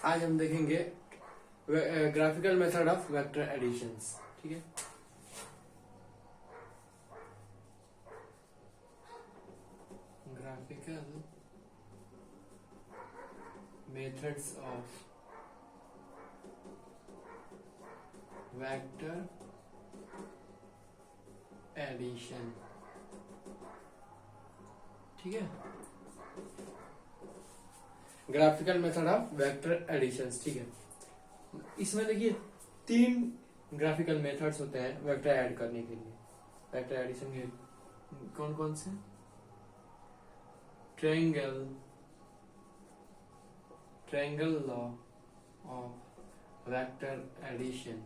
आज हम देखेंगे graphical method of vector additions. ठीक है, graphical methods of vector addition. ठीक है, graphical method of vector additions. ठीक है, इसमें देखिए 3 ग्राफिकल मेथड्स होते हैं वेक्टर ऐड करने के लिए। वेक्टर एडिशन के कौन कौन से? Triangle law of vector addition,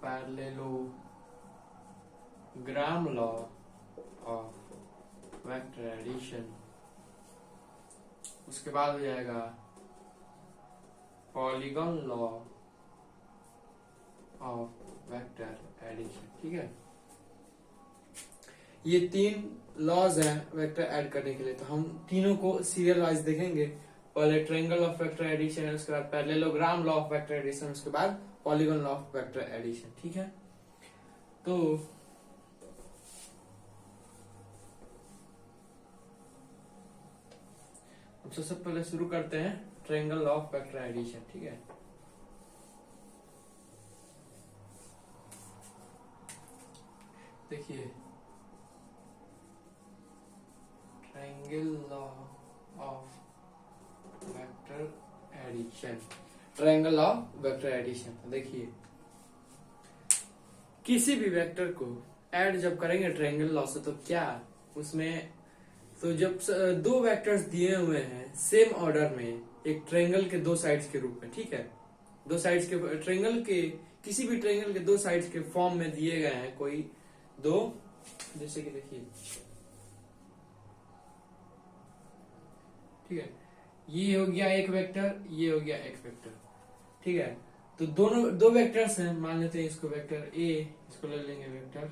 parallelogram law of vector addition, उसके बाद हो जाएगा polygon law of vector addition. ठीक है, ये 3 लॉज हैं वेक्टर ऐड करने के लिए। तो हम तीनों को सीरियल वाइज देखेंगे। पहले ट्रायंगल ऑफ वेक्टर एडिशन है, उसके बाद parallelogram law of vector addition, उसके बाद polygon law of vector addition. ठीक है, तो हम सबसे पहले शुरू करते हैं triangle law of vector addition. ठीक है, देखिए triangle law of vector addition, triangle law of vector addition. देखिए किसी भी वेक्टर को ऐड जब करेंगे ट्रायंगल लॉ से, तो क्या उसमें, तो जब 2 वेक्टर्स दिए हुए हैं सेम ऑर्डर में, एक ट्रायंगल के 2 साइड्स के रूप में। ठीक है, 2 साइड्स के ट्रायंगल के, किसी भी ट्रायंगल के 2 साइड्स के फॉर्म में दिए गए हैं कोई 2, जैसे कि देखिए, ठीक है, ये हो गया एक वेक्टर, ये हो गया एक वेक्टर। ठीक है, तो दोनों 2 वेक्टर्स हैं, मान लेते हैं इसको वेक्टर ए, इसको ले लेंगे वेक्टर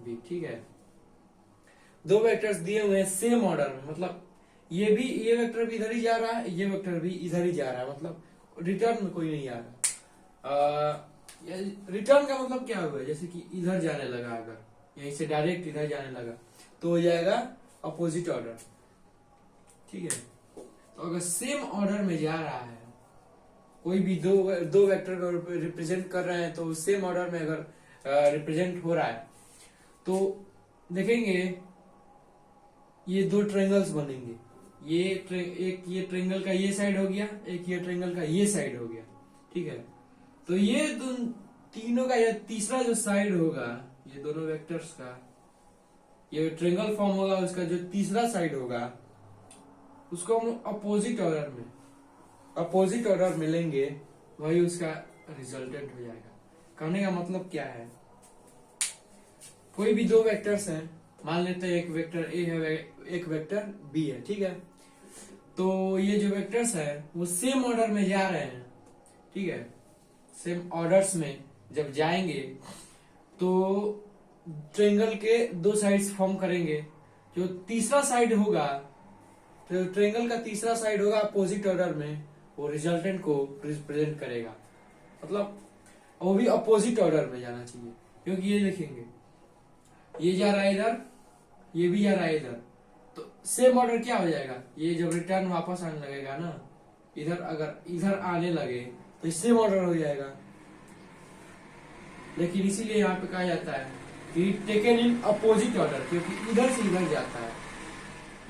बी। ठीक है, 2 वेक्टर्स दिए हुए हैं सेम ऑर्डर में, मतलब ये वेक्टर भी इधर ही जा रहा है, ये वेक्टर भी इधर ही जा रहा है, मतलब रिटर्न में कोई नहीं आ रहा। रिटर्न का मतलब क्या होगा, जैसे कि इधर जाने लगा, अगर यहीं से डायरेक्ट इधर जाने लगा तो हो जाएगा अपोजिट ऑर्डर। ठीक है, तो अगर सेम ऑर्डर में जा रहा है, कोई भी दो वेक्टर को रिप्रेजेंट कर रहे हैं, तो सेम ऑर्डर में अगर रिप्रेजेंट हो रहा है, तो देखेंगे ये 2 ट्रायंगल्स बनेंगे। एक ये ट्रायंगल का ये साइड हो गया, एक ये ट्रायंगल का ये साइड हो गया। ठीक है, तो ये तीनों का ये तीसरा जो साइड होगा, ये दोनों वेक्टर्स का ये ट्रायंगल फॉर्म होगा, उसका जो तीसरा साइड होगा उसको हम अपोजिट ऑर्डर में लेंगे, वही उसका रिजल्टेंट हो जाएगा। कहने का मतलब क्या है, कोई भी 2 वेक्टर्स हैं, मान लेते हैं एक वेक्टर ए है, एक वेक्टर बी है। ठीक है, तो ये जो वेक्टर्स है वो सेम ऑर्डर में जा रहे हैं। ठीक है, सेम ऑर्डर्स में जब जाएंगे तो ट्रायंगल के 2 साइड्स फॉर्म करेंगे। जो तीसरा साइड होगा, तो ट्रायंगल का तीसरा साइड होगा अपोजिट ऑर्डर में, वो रिजल्टेंट को रिप्रेजेंट करेगा। मतलब वो भी अपोजिट ऑर्डर में जाना चाहिए, क्योंकि ये देखेंगे ये जा रहा है इधर, ये भी जा रहा है इधर, तो सेम ऑर्डर क्या हो जाएगा, ये जब रिटर्न वापस आने लगेगा ना, इधर अगर इधर आने लगे तो सेम ऑर्डर हो जाएगा। लेकिन इसीलिए यहाँ पे कहा जाता है कि टेकन इन अपोजिट ऑर्डर, क्योंकि इधर से इधर जाता है,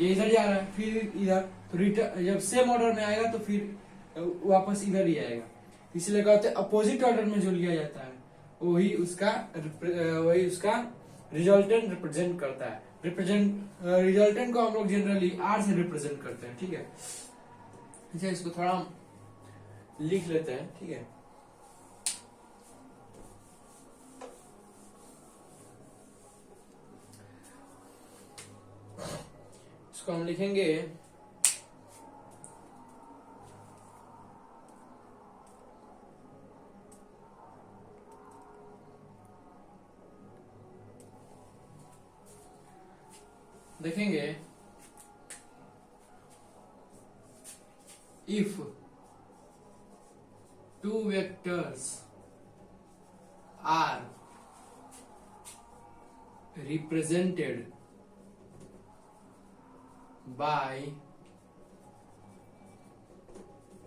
ये इधर जा रहा है, फिर इधर, तो रिटर्न जब सेम ऑर्डर में आएगा तो फिर वापस इधर ही आएगा। इसलिए कहते हैं अपोजिट ऑर्डर में जो लिया जाता है वही उसका रिजल्टेंट रिप्रेजेंट करता है। रिजल्टेंट को हम लोग जनरली आर से रिप्रेजेंट करते हैं। ठीक है, अच्छा इसको थोड़ा लिख लेते हैं। ठीक है, इसको हम लिखेंगे देखेंगे if two vectors are represented by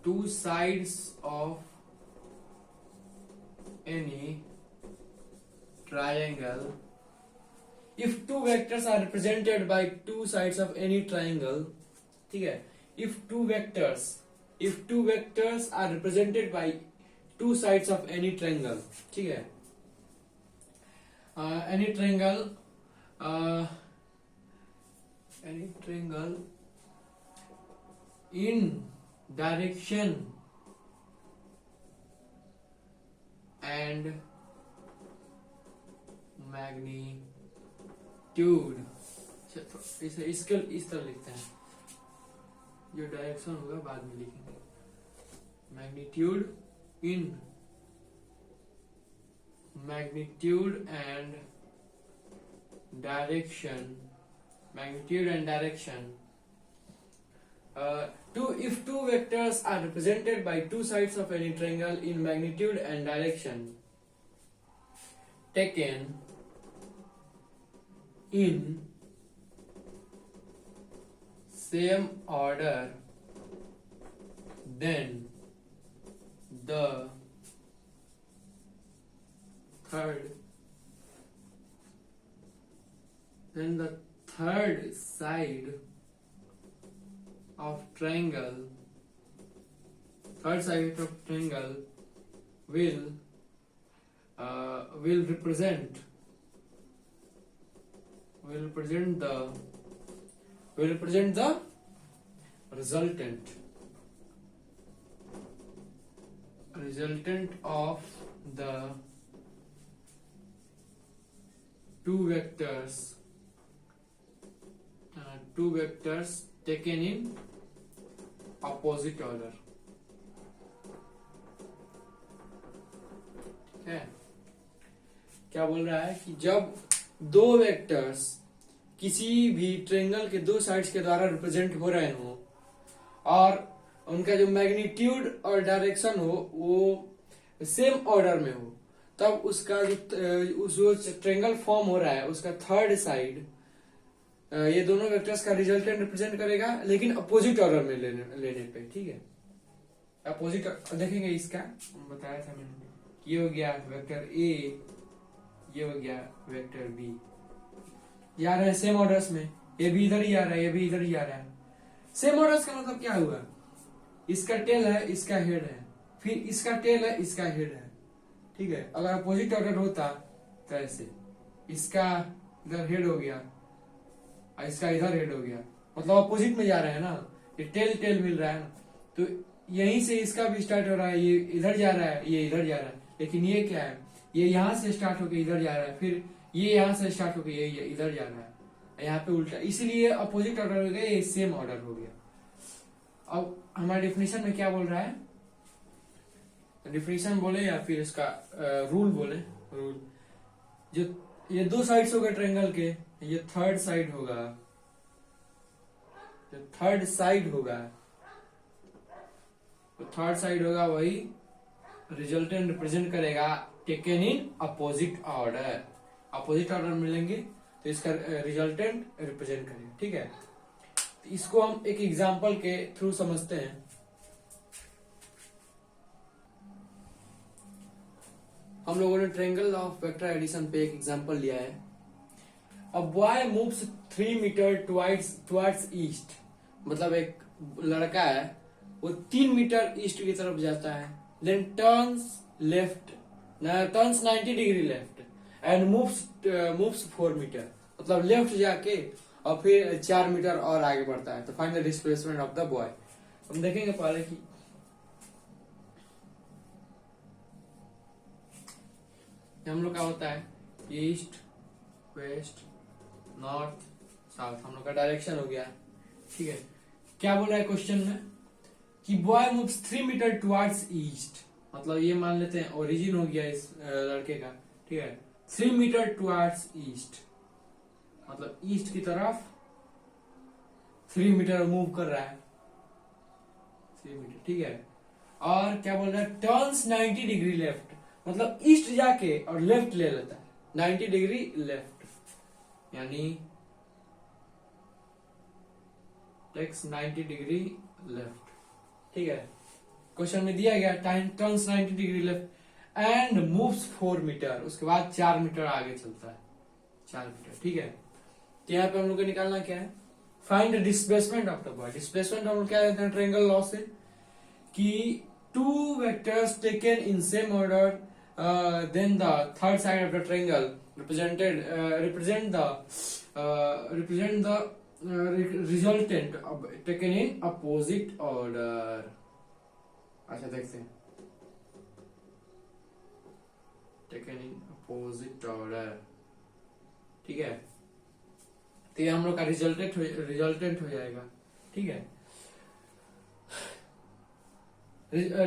two sides of any triangle, if two vectors are represented by two sides of any triangle, ठीक है, if two vectors are represented by two sides of any triangle, ठीक है, any triangle in direction and magnitude, इसे इसके इस तरह लिखते हैं, जो डायरेक्शन होगा बाद में लिखेंगे, magnitude in magnitude and direction if two vectors are represented by two sides of any triangle in magnitude and direction taken in same order, then the third side of triangle will represent the resultant of the two vectors taken in opposite order. ठीक है, क्या बोल रहा है कि जब दो vectors किसी भी ट्रायंगल के दो साइड्स के द्वारा रिप्रेजेंट हो रहे हो और उनका जो मैग्नीट्यूड और डायरेक्शन हो वो सेम ऑर्डर में हो, तब उसका जो ट्रायंगल फॉर्म हो रहा है उसका थर्ड साइड ये दोनों वेक्टर्स का रिजल्टेंट रिप्रेजेंट करेगा, लेकिन अपोजिट ऑर्डर में लेने पे, ठीक है, अपोजिट देखेंगे। इसका बताया था मैंने, ये हो गया वेक्टर ए, ये हो गया वेक्टर बी, जा रहे हैं सेम ऑर्डर्स में, ये भी इधर ही आ रहा है, ये भी इधर ही आ रहा है। सेम ऑर्डर्स का मतलब क्या हुआ, इसका टेल है, इसका हेड है, फिर इसका टेल है, इसका हेड है, ठीक है। अगर अपोजिट ऑर्डर होता तो ऐसे, इसका इधर हेड हो गया, इसका इधर हेड हो गया, मतलब अपोजिट में जा रहे हैं ना, ये टेल टेल मिल रहा है ना, तो यहीं से इसका भी स्टार्ट हो रहा है, ये इधर जा रहा है, ये इधर जा रहा है, लेकिन ये क्या है, ये यहाँ से स्टार्ट होकर इधर जा रहा है, फिर ये यहाँ से स्टार्ट होकर ये इधर जा रहा है, यहाँ पे उल्टा, इसीलिए अपोजिट ऑर्डर हो गया, ये सेम ऑर्डर हो गया। अब हमारे डेफिनेशन में क्या बोल रहा है, डेफिनेशन बोले या फिर इसका रूल बोले, रूल जो ये दो साइड्स हो गए ट्रायंगल के, ये थर्ड साइड होगा, जो थर्ड साइड होगा, तो थर्ड साइड होगा वही रिजल्टेंट रिप्रेजेंट करेगा taken in opposite order, opposite order मिलेंगे तो इसका रिजल्टेंट रिप्रेजेंट करेगा, ठीक है। तो इसको हम एक एग्जांपल के थ्रू समझते हैं। हम लोगों ने ट्रायंगल ऑफ वेक्टर एडिशन पे एक एग्जांपल लिया है। A boy moves 3 metre towards east, मतलब एक लड़का है वो 3 मीटर ईस्ट की तरफ जाता है, then turns 90 degree left and moves 4 metre, मतलब लेफ्ट जाके और फिर 4 मीटर और आगे बढ़ता है। तो find the displacement of the boy. हम देखेंगे पहले कि हम लोग का होता है ईस्ट, वेस्ट, नॉर्थ, साउथ, हम लोग का डायरेक्शन हो गया, ठीक है। क्या बोल रहा है क्वेश्चन में कि boy moves 3 metre towards east, मतलब ये मान लेते हैं ओरिजिन हो गया इस लड़के का, ठीक है। 3 मीटर टुवर्ड्स ईस्ट मतलब ईस्ट की तरफ 3 मीटर मूव कर रहा है, 3 मीटर, ठीक है। और क्या बोल रहा है, टर्न्स 90 डिग्री लेफ्ट, मतलब ईस्ट जाके और लेफ्ट ले लेता है, 90 डिग्री लेफ्ट, यानी टेक्स 90 डिग्री लेफ्ट, ठीक है। क्वेश्चन में दिया गया time turns 90 degree left and moves 4 metre, उसके बाद 4 मीटर आगे चलता है, 4 मीटर, ठीक है। तो यहाँ पे हम लोग को निकालना क्या है, find displacement of the body. Displacement हम लोग क्या लेते हैं ट्रायंगल लॉ से, कि two vectors taken in same order then the third side of the triangle represent the resultant taken in opposite order। अच्छा देखते हैं, टेकन इन अपोजिट ऑर्डर, ठीक है। तो ये हम लोग का रिजल्टेंट हो जाएगा, ठीक है।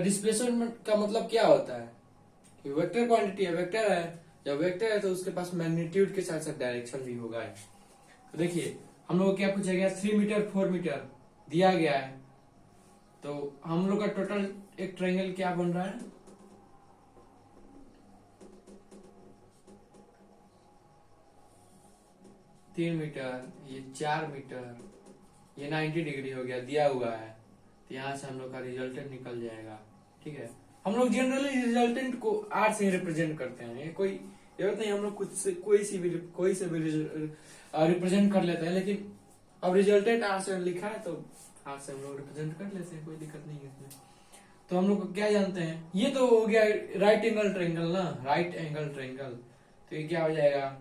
डिस्प्लेसमेंट का मतलब क्या होता है कि वेक्टर क्वांटिटी है, वेक्टर है, जब वेक्टर है तो उसके पास मैग्नीट्यूड के साथ साथ डायरेक्शन भी होगा। तो देखिए हम लोग को क्या पूछा गया, 3 मीटर 4 मीटर दिया गया है, तो हम लोग का टोटल एक ट्रायंगल क्या बन रहा है, 3 मीटर, ये 4 मीटर, ये 90 डिग्री हो गया, दिया हुआ है। तो यहाँ से हम लोग का रिजल्टेंट निकल जाएगा, ठीक है। हम लोग जनरली रिजल्टेंट को आर से रिप्रेजेंट करते हैं, ये कोई जरूरत नहीं हम लोग कुछ से कोई से भी रिप्रेजेंट कर लेते हैं, लेकिन अब रिजल्टेंट आर से लिखा है तो आर से हम लोग रिप्रेजेंट कर लेते हैं, कोई दिक्कत नहीं है इसमें। तो हम लोग को क्या जानते हैं, ये तो हो गया राइट एंगल ट्रायंगल ना, राइट एंगल ट्रायंगल। तो ये क्या हो जाएगा,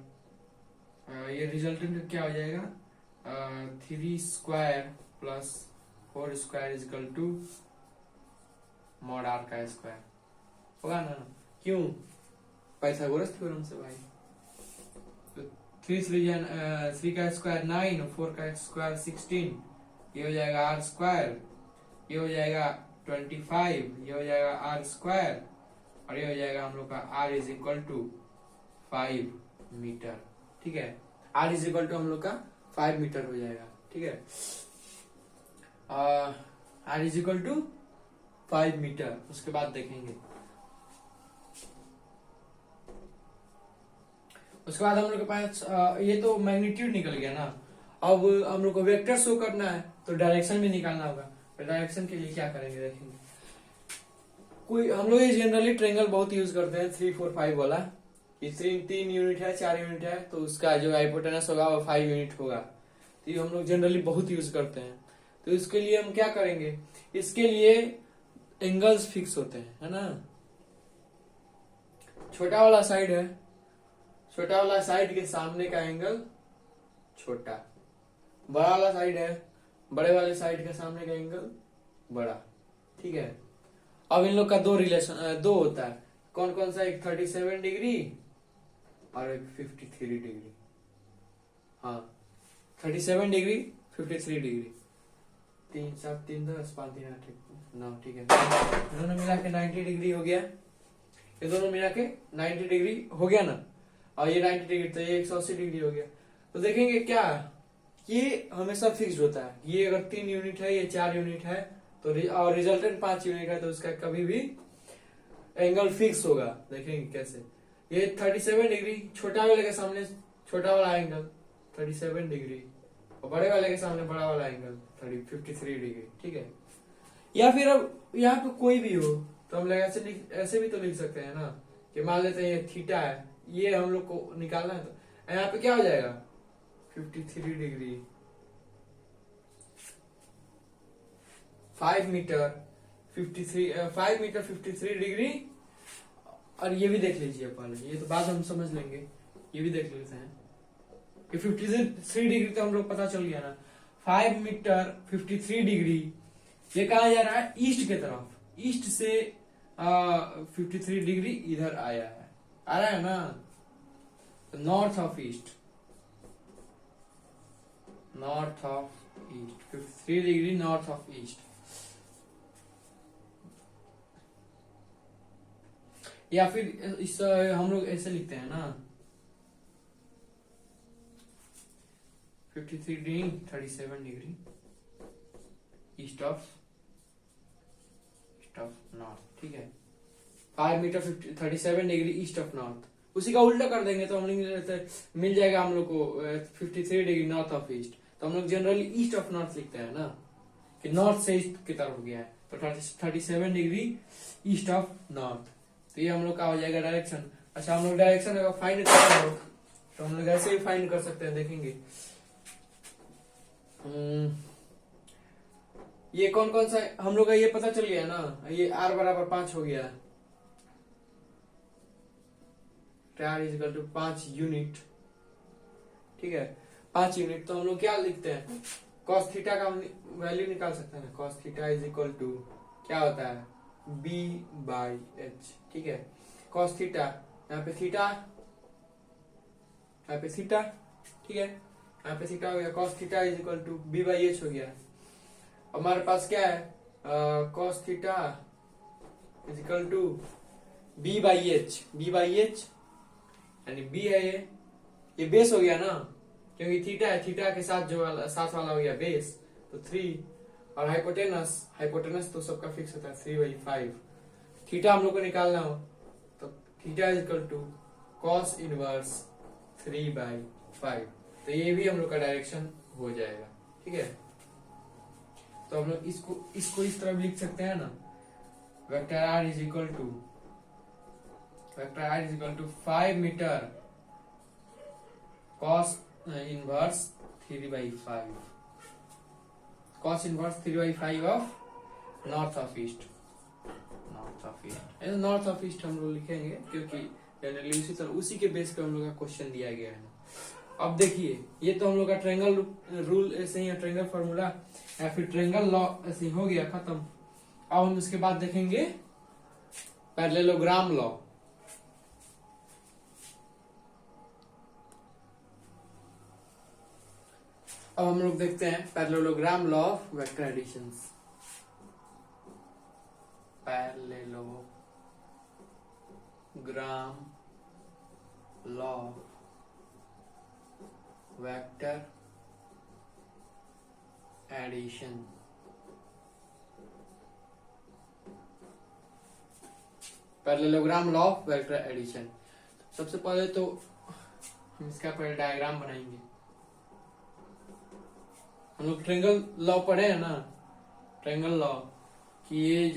ये रिजल्टेंट क्या हो जाएगा, 3 square plus 4 square is equal to mod R का स्क्वायर होगा ना, क्यों, पाइथागोरस थ्योरम से भाई। तो 3 का स्क्वायर 9, 4 का स्क्वायर 16, ये हो जाएगा आर स्क्वायर, ये हो जाएगा 25, ये हो जाएगा आर स्क्वायर, और ये हो जाएगा हम लोग का R is equal to 5 metre, ठीक है। आर इज इक्वल टू हम लोग का 5 मीटर हो जाएगा, ठीक है। R is equal to 5 metre, उसके बाद देखेंगे, उसके बाद हम लोग के पास ये तो मैग्नीट्यूड निकल गया ना। अब हम लोग को वेक्टर शो करना है तो डायरेक्शन भी निकालना होगा। तो डायरेक्शन के लिए क्या करेंगे देखेंगे, कोई हम लोग जनरली ट्रायंगल बहुत यूज करते हैं 3 4 5 वाला, कि 3 यूनिट है 4 यूनिट है तो उसका जो हाइपोटेनस होगा वो 5 यूनिट होगा। तो ये हम लोग जनरली बहुत यूज करते हैं। तो इसके लिए हम क्या करेंगे, इसके लिए एंगल्स फिक्स होते हैं, है ना। छोटा वाला साइड है, छोटा वाला साइड के सामने का एंगल छोटा, बड़ा वाला साइड है, बड़े वाले साइड के सामने का एंगल बड़ा, ठीक है। अब इन लोग का दो होता है, कौन कौन सा, एक 37 डिग्री और एक 53 डिग्री, हाँ 37 डिग्री 53 डिग्री, 3 7 3 10 5 3 8 9, ठीक है। दोनों मिला के 90 डिग्री हो गया, ये दोनों मिला के 90 डिग्री हो गया ना, और ये 90 डिग्री तो ये 180 डिग्री हो गया। तो देखेंगे क्या, ये हमेशा फिक्स्ड होता है, ये अगर 3 यूनिट है, ये 4 यूनिट है, तो और रिजल्टेंट 5 यूनिट है, तो उसका कभी भी एंगल फिक्स होगा। देखेंगे कैसे, ये 37 डिग्री छोटा वाले के सामने छोटा वाला एंगल 37 डिग्री, और बड़े वाले के सामने बड़ा वाला एंगल 53 डिग्री, ठीक है। या फिर अब यहाँ पे कोई भी हो तो हम लोग ऐसे भी तो लिख सकते हैं ना, कि मान लेते हैं ये थीटा है, ये हम लोग को निकालना है, तो यहाँ पे क्या हो जाएगा 53 डिग्री, 5 मीटर 53 डिग्री। और ये भी देख लीजिए पहले, ये तो बाद हम समझ लेंगे, ये भी देख लेते हैं कि 53 डिग्री तो हम लोग पता चल गया ना। 5 मीटर 53 डिग्री, ये कहा जा रहा है ईस्ट के तरफ, ईस्ट से 53 डिग्री इधर आया है, आ रहा है ना, north of east, 53 degree north of east. या फिर इस हम लोग ऐसे लिखते हैं ना, 53 degree 37 degree east of east of north, ठीक है। 5 metre 37 degree east of north, उसी का उल्टा कर देंगे तो हम लोग मिल जाएगा हम लोग को 53 डिग्री नॉर्थ ऑफ ईस्ट। तो हम लोग जनरली ईस्ट ऑफ नॉर्थ लिखते हैं ना, कि नॉर्थ से ईस्ट की तरफ गया है, तो 37 डिग्री ईस्ट ऑफ नॉर्थ। तो ये हम लोग का हो जाएगा डायरेक्शन। अच्छा, हम लोग डायरेक्शन अगर फाइंड करना हो तो हम लोग ऐसे ही फाइंड कर सकते हैं, देखेंगे। ये कौन कौन सा हम लोग का ये पता चल गया ना, ये r बराबर 5 हो गया, r इज टू 5 यूनिट, ठीक है। 5 यूनिट तो हम लोग क्या लिखते हैं, cos थीटा का वैल्यू निकाल सकते हैं ना, cos theta is equal to क्या होता है, b/h, ठीक है। cos थीटा, यहाँ पे थीटा, यहाँ पे थीटा, ठीक है, यहाँ पे थीटा हो गया, cos theta is equal to b/h हो गया। हमारे पास क्या है, cos theta is equal to b/h, b/h यानी b है, ये बेस हो गया ना, क्योंकि थीटा है, थीटा के साथ जो साथ वाला हो गया बेस, तो 3, और हाइपोटेनस, हाइपोटेनस तो सबका फिक्स होता है 3/5। थीटा हम लोग को निकालना हो तो theta is equal to cos inverse 3/5। तो ये भी हम लोग का डायरेक्शन हो जाएगा, ठीक है। तो हम लोग इसको इस तरह लिख सकते हैं ना, vector r is equal to 5 metre cos inverse 3/5, cos inverse 3/5 of north of east, north of east, north of east हम लोग लिखेंगे क्योंकि जनरली उसी तरह उसी के बेस पे हम लोग का क्वेश्चन दिया गया है। अब देखिए, ये तो हम लोग का ट्रायंगल रूल ऐसे ही है, ट्रायंगल फॉर्मूला या फिर ट्रायंगल लॉ ऐसे ही हो गया खत्म। अब हम इसके बाद देखेंगे पैरेललोग्राम लॉ। अब हम लोग देखते हैं parallelogram law of vector additions. Parallelogram law vector addition. Parallelogram law of vector addition. सबसे पहले तो हम इसका पहले डायग्राम बनाएंगे। हम लोग ट्रायंगल लॉ पढ़े हैं ना, ट्रायंगल लॉ कि ये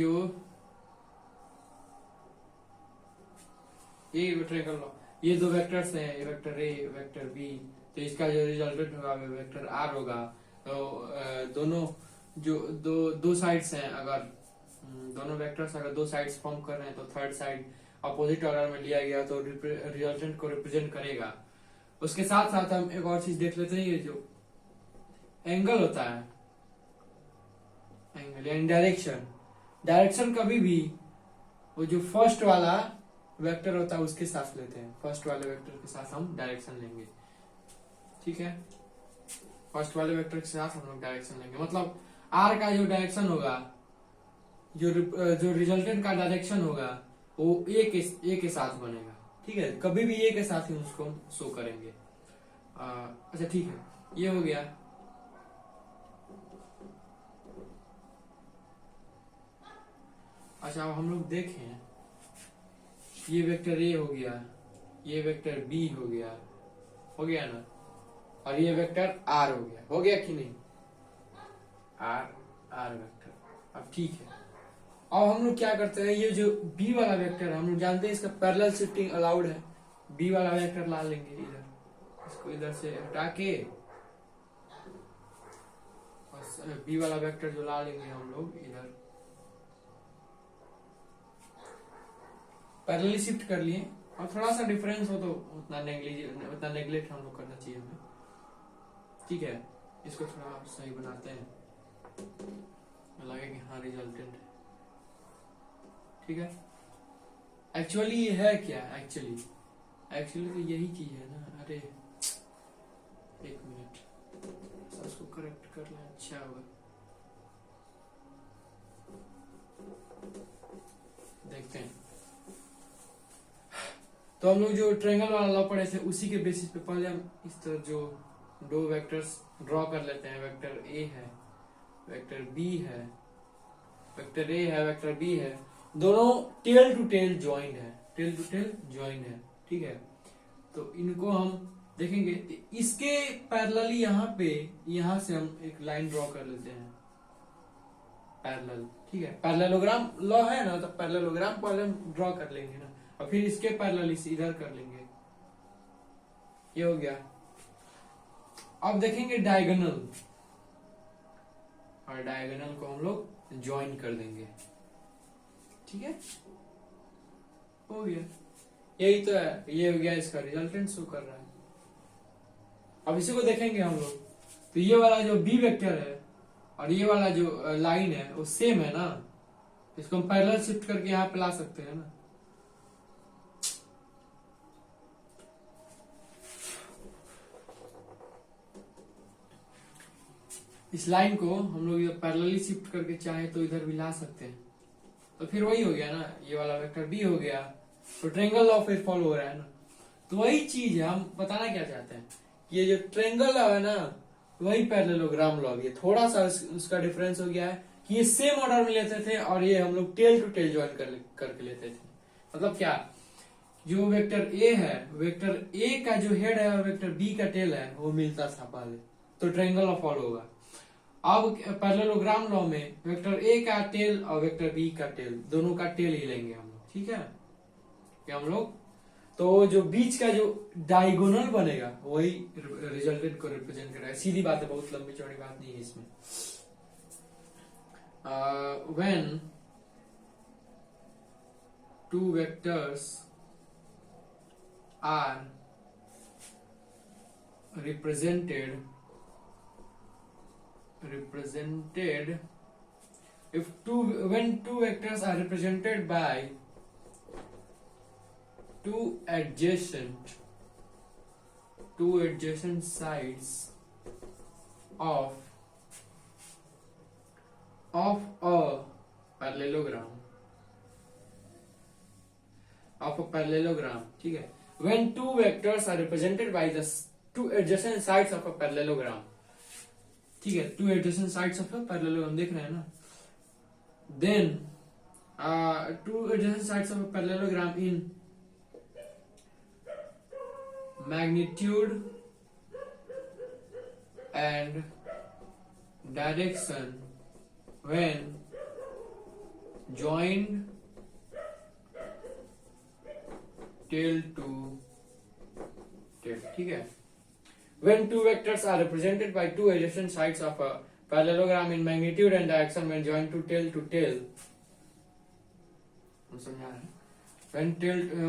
ट्रायंगल लॉ, ये दो वेक्टर्स हैं, वेक्टर ए वेक्टर बी, तो इसका जो रिजल्टेंट होगा वो वेक्टर आर होगा। तो दोनों जो दो साइड्स हैं, अगर दोनों वेक्टर्स अगर दो साइड्स फॉर्म कर रहे हैं तो थर्ड साइड अपोजिट ऑर्डर में लिया गया तो रिजल्टेंट को रिप्रेजेंट करेगा। उसके साथ साथ हम एक और चीज देख लेते हैं, ये जो एंगल होता है, एंगल यानी डायरेक्शन कभी भी वो जो फर्स्ट वाला वेक्टर होता है उसके साथ लेते हैं, फर्स्ट वाले वेक्टर के साथ हम डायरेक्शन लेंगे, ठीक है। फर्स्ट वाले वेक्टर के साथ हम लोग डायरेक्शन लेंगे, मतलब आर का जो डायरेक्शन होगा, जो रिजल्टेंट का डायरेक्शन होगा वो ए के साथ बनेगा, ठीक है। कभी भी ए के साथ ही उसको हम शो करेंगे। अच्छा ठीक है, ये हो गया। अच्छा, अब हम लोग देखें, ये वेक्टर ए हो गया, ये वेक्टर बी हो गया ना, और ये वेक्टर आर हो गया कि नहीं, आर वेक्टर। अब ठीक है, अब हम लोग क्या करते हैं, ये जो बी वाला वेक्टर है हम लोग जानते हैं इसका पैरेलल शिफ्टिंग अलाउड है। बी वाला वेक्टर ला लेंगे इधर, इसको इधर से हटा के, और बी वाला वेक्टर जो ला लेंगे हम लोग इधर, पैरेलली शिफ्ट कर लिए। और थोड़ा सा डिफरेंस हो तो उतना नेग्लेक्ट हम लोग करना चाहिए हमें, ठीक है। इसको थोड़ा सही बनाते हैं, लगे कि हाँ रिजल्टेंट है, ठीक है। एक्चुअली ये है क्या, एक्चुअली तो यही चीज है ना। अरे एक मिनट, उसको करेक्ट कर लें, अच्छा होगा। देखते हैं, तो हम लोग जो ट्रायंगल वाला लॉ पढ़े थे उसी के बेसिस पे पहले हम इस तरह जो दो वेक्टर्स ड्रॉ कर लेते हैं। वेक्टर ए है, वेक्टर बी है, वेक्टर ए है, वेक्टर बी है, दोनों टेल टू टेल ज्वाइंट है, टेल टू टेल ज्वाइंट है, ठीक है। तो इनको हम देखेंगे, इसके पैरेलली यहाँ पे, यहाँ से हम एक लाइन ड्रॉ कर लेते हैं पैरेलल, ठीक है। पैरेललोग्राम लॉ है ना, तो पैरेललोग्राम पहले हम ड्रॉ कर लेंगे ना, और फिर इसके पैरेलली से इधर कर लेंगे, ये हो गया। अब देखेंगे डायगोनल, और डायगोनल को हम लोग ज्वाइन कर देंगे, ठीक है, हो गया। यही तो है, ये हो गया, इसका रिजल्टेंट शो कर रहा है। अब इसी को देखेंगे हम लोग, तो ये वाला जो बी वेक्टर है और ये वाला जो लाइन है वो सेम है ना, इसको हम पैरेलल शिफ्ट करके यहाँ पे ला सकते हैं ना। इस लाइन को हम लोग पैरेलली शिफ्ट करके चाहे तो इधर भी ला सकते हैं, तो फिर वही हो गया ना, ये वाला वेक्टर बी हो गया, तो ट्रायंगल लॉ फिर फॉलो हो रहा है ना। तो वही चीज है, हम बताना क्या चाहते हैं, ये जो ट्रायंगल लॉ है ना, वही पैरेललोग्राम लॉ, ये थोड़ा सा उसका डिफरेंस हो गया है कि ये सेम ऑर्डर में लेते थे और ये हम लोग टेल टू टेल ज्वाइन करके लेते थे। मतलब क्या, जो वेक्टर ए है, वेक्टर ए का जो हेड है और वेक्टर बी का टेल है वो मिलता था पहले, तो ट्रायंगल लॉ फॉलो होगा। अब पैरेललोग्राम लॉ में वेक्टर ए का टेल और वेक्टर बी का टेल, दोनों का टेल ही लेंगे हम लोग, ठीक है। क्या हम लोग, तो जो बीच का जो डायगोनल बनेगा वही रिजल्टेंट को रिप्रेजेंट करेगा। सीधी बात है, बहुत लंबी चौड़ी बात नहीं है इसमें। When two vectors are represented when two vectors are represented by two adjacent sides of a parallelogram, ठीक है। When two vectors are represented by the two adjacent sides of a parallelogram, ठीक है, two adjacent sides of a parallelogram देख रहे हैं ना, then two adjacent sides of a parallelogram in magnitude and direction when joined tail to tail, ठीक है। When two vectors are represented by two adjacent sides of a parallelogram in magnitude and direction when joined to tail, हम समझा रहे हैं।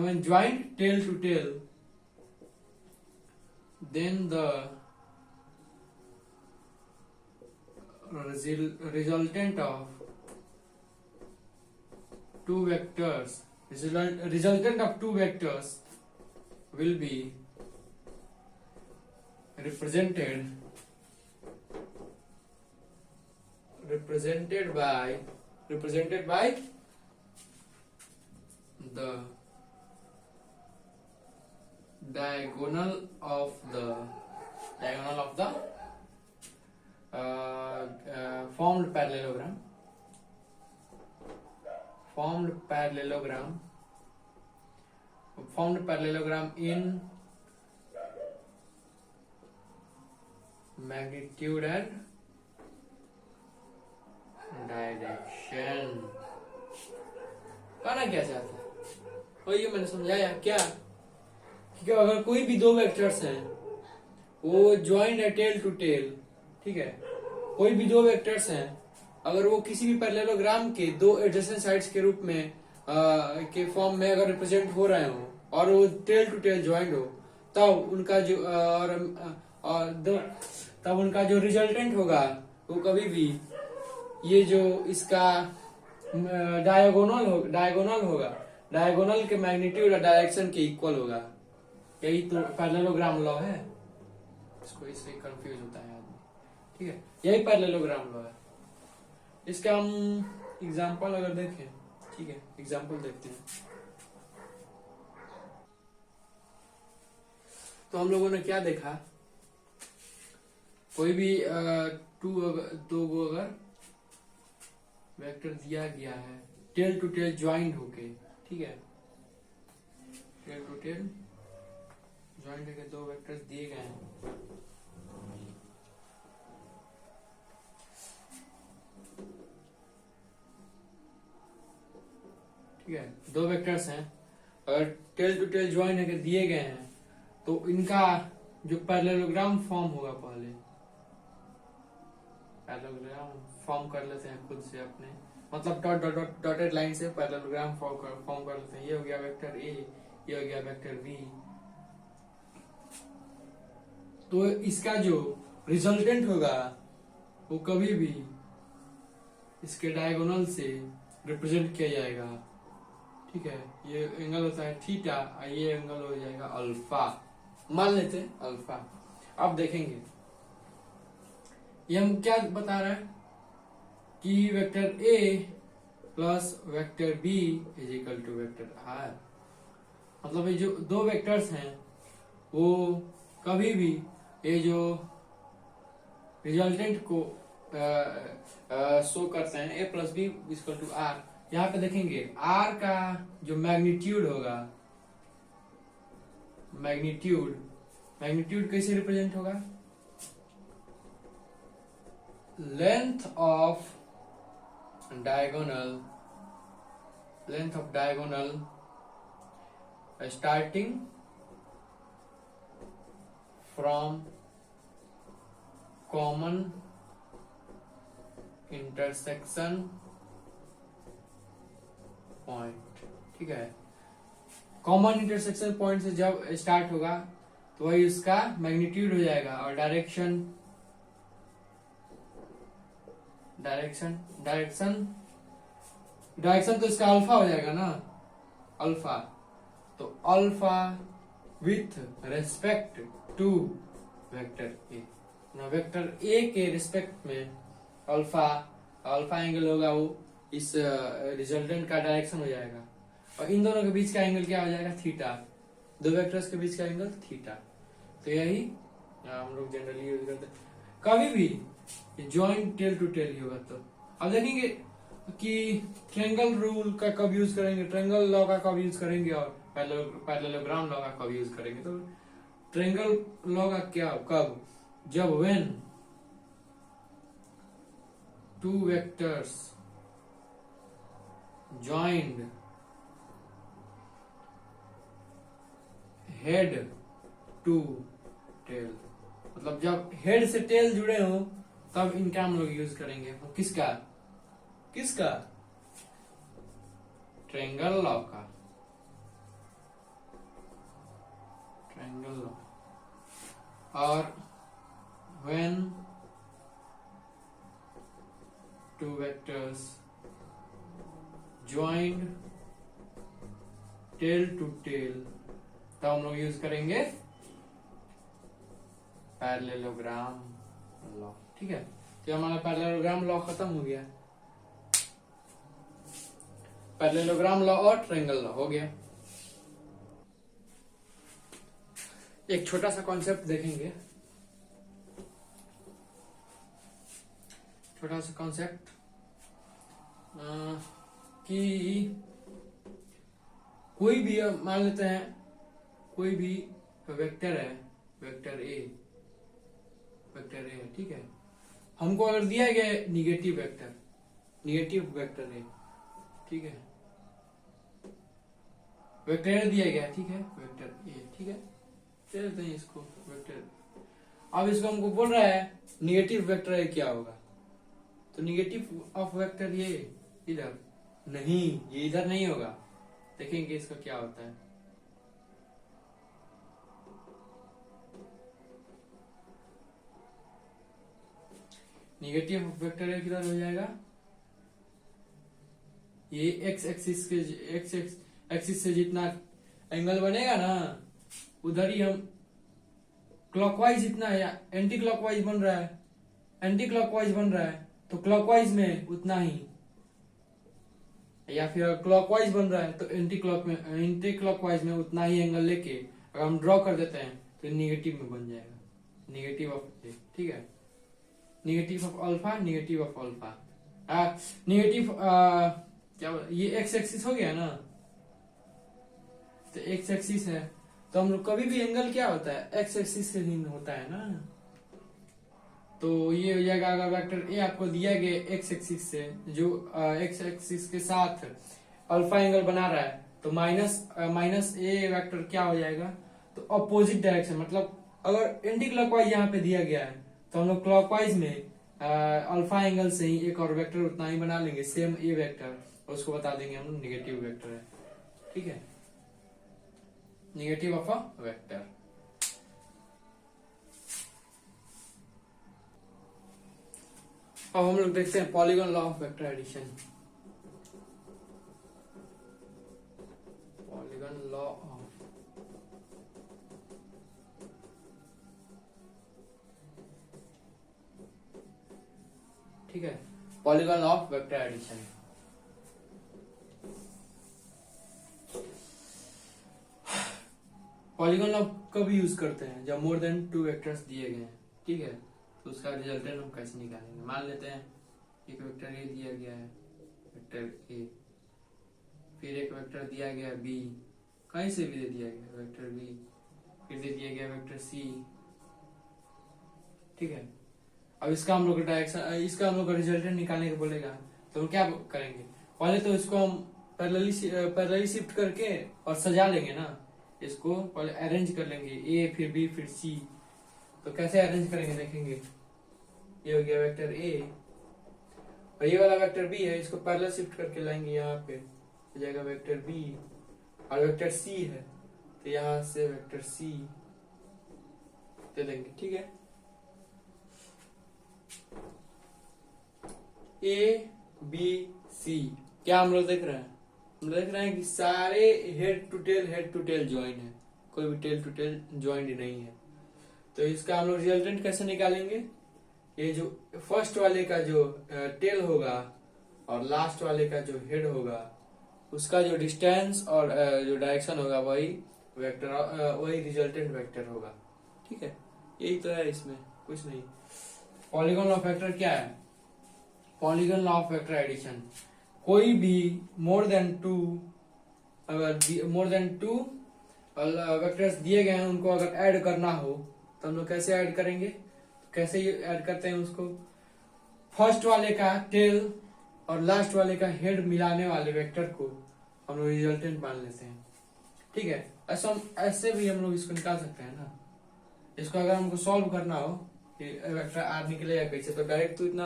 When joined tail to tail, then the resultant of two vectors will be represented by the diagonal of the formed parallelogram in magnitude and direction. कहना क्या चाहता है और ये मैंने समझाया क्या, कि अगर कोई भी दो वेक्टर्स हैं वो ज्वाइंट है टेल टू टेल, ठीक है, कोई भी दो वेक्टर्स हैं अगर वो किसी भी पैरेललोग्राम के दो एडजेसेंट साइड्स के रूप में के फॉर्म में अगर रिप्रेजेंट हो रहे हो और वो टेल टू टेल ज्वाइंट हो, तब उनका जो रिजल्टेंट होगा वो कभी भी ये जो इसका डायगोनल के मैग्नीट्यूड और डायरेक्शन के इक्वल होगा। यही तो पैरेललोग्राम लॉ है, इसको इससे कंफ्यूज होता है आदमी, ठीक है, यही पैरेललोग्राम लॉ है। इसका हम एग्जांपल अगर देखें, ठीक है, एग्जांपल देखते हैं। तो हम लोगों ने क्या देखा, कोई भी अगर वेक्टर दिया गया है टेल टू टेल ज्वाइंट होके, ठीक है, टेल टू टेल ज्वाइंट होके दो वेक्टर्स दिए गए हैं। ठीक है, दो वेक्टर्स हैं, अगर टेल टू टेल ज्वाइंट होके दिए गए हैं तो इनका जो पैरेललोग्राम फॉर्म होगा, पहले पैरेललोग्राम फॉर्म कर लेते हैं खुद से अपने, मतलब dot dot dot dotted line से पैरेललोग्राम फॉर्म कर लेते हैं। ये हो गया वेक्टर ए, ये हो गया वेक्टर बी। तो इसका जो रिजल्टेंट होगा वो कभी भी इसके डायगोनल से रिप्रेजेंट किया जाएगा। ठीक है, ये एंगल होता है थीटा और ये एंगल हो जाएगा अल्फा, मान लेते हैं अल्फा। अब देखेंगे ये हम क्या बता रहा है कि vector A plus vector B is equal to vector R. मतलब ये जो दो वेक्टर्स हैं वो कभी भी ये जो रिजल्टेंट को शो करते हैं, A plus B equal to R. यहाँ पे देखेंगे आर का जो मैग्नीट्यूड होगा, मैग्नीट्यूड कैसे रिप्रेजेंट होगा, length of diagonal starting from common intersection point. ठीक है, कॉमन इंटरसेक्शन पॉइंट से जब स्टार्ट होगा तो वही उसका मैग्नीट्यूड हो जाएगा, और डायरेक्शन तो इसका अल्फा हो जाएगा ना, अल्फा। तो alpha with respect to vector A, vector A के रिस्पेक्ट में अल्फा एंगल होगा, वो इस रिजल्टेंट का डायरेक्शन हो जाएगा, और इन दोनों के बीच का एंगल क्या हो जाएगा, थीटा। दो वेक्टर्स के बीच का एंगल थीटा। तो यही हम लोग जनरली यूज करते हैं। कभी भी जॉइंट टेल टू टेल ही होगा। तो अब देखेंगे कि ट्रायंगल रूल का कब यूज करेंगे, ट्रायंगल लॉ का कब यूज करेंगे, और पैरेललोग्राम लॉ का कब यूज करेंगे। तो ट्रायंगल लॉ का क्या कब, जब when two vectors joined head to tail, मतलब जब हेड से टेल जुड़े हो तब इनका हम लोग यूज करेंगे। किसका ट्रायंगल लॉ का, ट्रायंगल लॉ। और when two vectors joined tail to tail, तब हम लोग यूज करेंगे पैरेललोग्राम लॉ। ठीक है, तो हमारा पैरेललोग्राम लॉ खत्म हो गया, पैरेललोग्राम लॉ और ट्रायंगल लॉ हो गया। एक छोटा सा कॉन्सेप्ट देखेंगे, छोटा सा कॉन्सेप्ट कि कोई भी, मान लेते हैं कोई भी वेक्टर है, वेक्टर ए है। ठीक है, हमको अगर दिया गया है निगेटिव वेक्टर है, ठीक है, वेक्टर ए दिया गया है, ठीक है, वेक्टर ए, ठीक है, चलते हैं इसको वेक्टर। अब इसको हमको बोल रहा है निगेटिव वेक्टर ए क्या होगा, तो निगेटिव ऑफ वेक्टर ये इधर नहीं, ये इधर नहीं होगा। देखेंगे इसका क्या होता है। निगेटिव वेक्टर एक इधर हो जाएगा, ये एक्स एक्सिस से जितना एंगल बनेगा ना, उधर ही हम क्लॉकवाइज जितना है, एंटी क्लॉकवाइज बन रहा है, तो क्लॉकवाइज में उतना ही, या फिर क्लॉकवाइज बन रहा है तो एंटी क्लॉकवाइज में उतना ही एंगल लेके अगर हम ड्रॉ कर देते हैं तो निगेटिव में बन जाएगा, निगेटिव ऑफ, ठीक है, निगेटिव ऑफ अल्फा, नेगेटिव ये एक्स एक्सिस हो गया ना, तो एक्स एक्सिस है, तो हम लोग कभी भी एंगल क्या होता है, एक्स एक्सिस से ही होता है ना। तो ये हो जाएगा, अगर वेक्टर ए आपको दिया गया एक्स एक्सिस से, जो एक्स एक्सिस के साथ अल्फा एंगल बना रहा है, तो माइनस ए वेक्टर क्या हो जाएगा, तो अपोजिट डायरेक्शन, मतलब अगर एंटी क्लॉकवाइज यहाँ पे दिया गया है, तो हम लोग क्लॉकवाइज में अल्फा एंगल से ही एक और वेक्टर उतना ही बना लेंगे, सेम ए वेक्टर, और उसको बता देंगे हम लोग निगेटिव वेक्टर है। ठीक है, नेगेटिव ऑफ अ वेक्टर। अब हम लोग देखते हैं polygon law of vector addition. Polygon law of, ठीक है, polygon law of vector addition. Polygon law कब यूज करते हैं, जब मोर देन 2 वेक्टर्स दिए गए हैं। ठीक है, तो उसका रिजल्टेंट हम कैसे निकालेंगे। मान लेते हैं एक वेक्टर ए दिया गया है, वेक्टर ए, फिर एक वेक्टर दिया गया बी, कहीं से भी दे दिया गया वेक्टर बी, फिर दे दिया गया वेक्टर सी। ठीक है, अब इसका हम लोग डायरेक्शन, इसका हम लोग रिजल्टेंट निकालने को बोलेगा, तो हम क्या करेंगे, पहले तो इसको हम पैरेलली शिफ्ट करके और सजा लेंगे ना, इसको पहले अरेंज कर लेंगे, ए फिर बी फिर सी। तो कैसे अरेंज करेंगे देखेंगे, ये हो गया वेक्टर ए, और ये वाला वेक्टर बी है, इसको पैरेलल शिफ्ट करके लाएंगे, यहाँ पे हो जाएगा वेक्टर बी, और वेक्टर सी है, तो यहां से वेक्टर सी दे देंगे। ठीक है, ए बी सी, क्या हम लोग देख रहे हैं, हम देख रहे हैं कि सारे हेड टू टेल ज्वाइन है, कोई भी टेल टू टेल ज्वाइंट नहीं है। तो इसका हम लोग रिजल्टेंट कैसे निकालेंगे, ये जो फर्स्ट वाले का जो टेल होगा और लास्ट वाले का जो हेड होगा, उसका जो डिस्टेंस और जो डायरेक्शन होगा, वही वेक्टर, वही रिजल्टेंट वेक्टर होगा। ठीक है, यही तो है, इसमें कुछ नहीं। पॉलीगॉन ऑफ वेक्टर क्या है, polygon law of vector addition, कोई भी मोर देन 2, अगर मोर देन 2 वेक्टर्स दिए गए हैं, उनको अगर ऐड करना हो, तो हम लोग कैसे ऐड करेंगे, कैसे ऐड करते हैं उसको, फर्स्ट वाले का टेल और लास्ट वाले का हेड मिलाने वाले वेक्टर को हम लोग रिजल्टेंट मान लेते हैं। ठीक है, ऐसे भी हम लोग इसको निकाल सकते हैं ना। इसको अगर हमको सॉल्व करना हो कि वेक्टर आर निकलेगा कैसे, तो डायरेक्ट तो इतना